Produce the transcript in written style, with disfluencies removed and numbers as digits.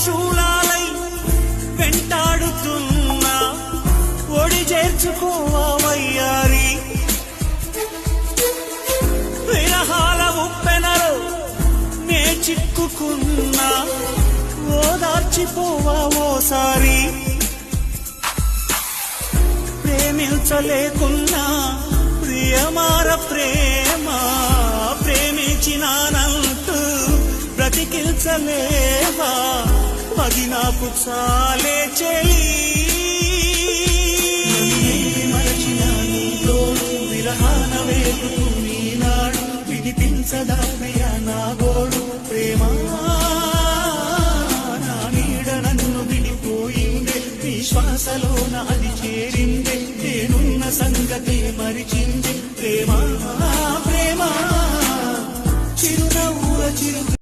శూలాలై వెంటాడుతున్నా ఒడి చేర్చుకోవా వయ్యారి విరహాల ఉప్పెనలో నే చిక్కుకున్నా ఓదార్చిపోవా ఓసారి ప్రేమించలేకున్నా ప్రియమార ప్రేమ ప్రేమించినానంటూ బ్రతికించలేవా అది నాకు చాలే చెలి మరచిన నీతో విరహాన వేడుకు నీనాడు వినిపించదానయ్యా నా గోడు